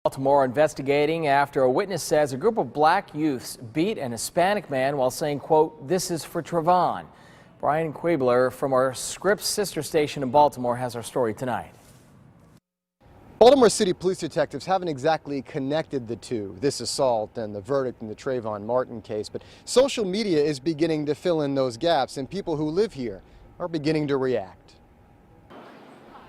Baltimore investigating after a witness says a group of black youths beat an Hispanic man while saying, quote, "This is for Trayvon." Brian Quiebler from our Scripps sister station in Baltimore has our story tonight. Baltimore City police detectives haven't exactly connected the two, this assault and the verdict in the Trayvon Martin case, but social media is beginning to fill in those gaps, and people who live here are beginning to react.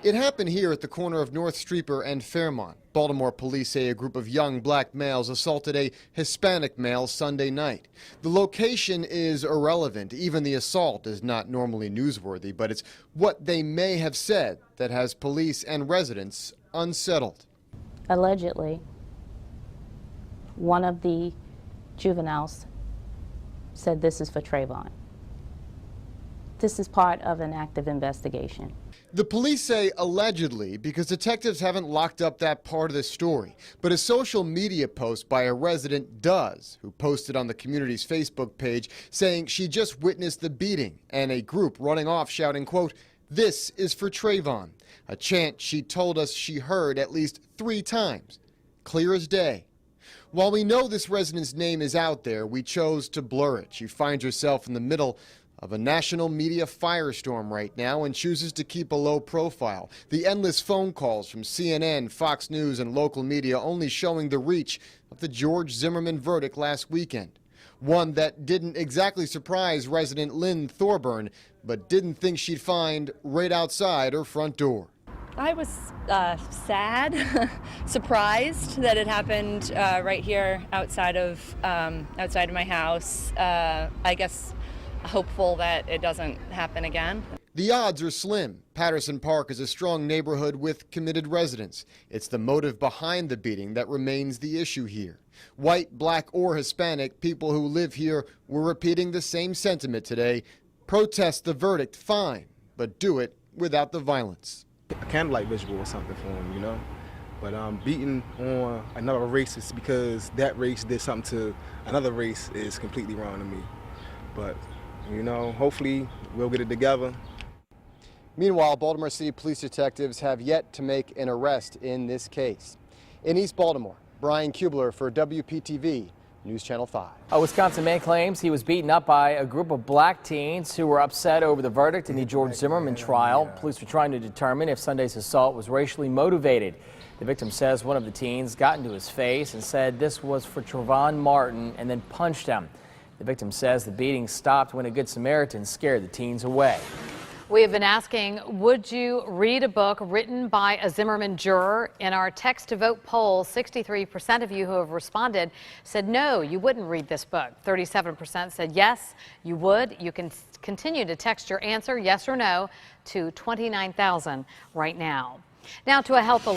It happened here at the corner of North Streeper and Fairmont. Baltimore police say a group of young black males assaulted a Hispanic male Sunday night. The location is irrelevant. Even the assault is not normally newsworthy, but it's what they may have said that has police and residents unsettled. Allegedly, one of the juveniles said this is for Trayvon. This is part of an active investigation. The police say allegedly because detectives haven't locked up that part of the story. But a social media post by a resident does, who posted on the community's Facebook page saying she just witnessed the beating and a group running off shouting, quote, "This is for Trayvon," a chant she told us she heard at least 3 times. Clear as day. While we know this resident's name is out there, we chose to blur it. She finds herself in the middle of a national media firestorm right now and chooses to keep a low profile. The endless phone calls from CNN, Fox News, and local media only showing the reach of the George Zimmerman verdict last weekend. One that didn't exactly surprise resident Lynn Thorburn, but didn't think she'd find right outside her front door. I was sad, surprised that it happened right here outside of my house. I guess hopeful that it doesn't happen again. The odds are slim. Patterson Park is a strong neighborhood with committed residents. It's the motive behind the beating that remains the issue here. White, black, or Hispanic, people who live here were repeating the same sentiment today. Protest the verdict, fine, but do it without the violence. A candlelight visual or something for him, you know? But beating on another race is because that race did something to another race is completely wrong to me. But you know, hopefully we'll get it together. Meanwhile, Baltimore City police detectives have yet to make an arrest in this case. In East Baltimore, Brian Quiebler for WPTV News Channel 5. A Wisconsin man claims he was beaten up by a group of black teens who were upset over the verdict in the George Zimmerman trial. Police were trying to determine if Sunday's assault was racially motivated. The victim says one of the teens got into his face and said this was for Trayvon Martin and then punched him. The victim says the beating stopped when a Good Samaritan scared the teens away. We have been asking, would you read a book written by a Zimmerman juror? In our text to vote poll, 63% of you who have responded said no, you wouldn't read this book. 37% said yes, you would. You can continue to text your answer, yes or no, to 29,000 right now. Now to a health alert.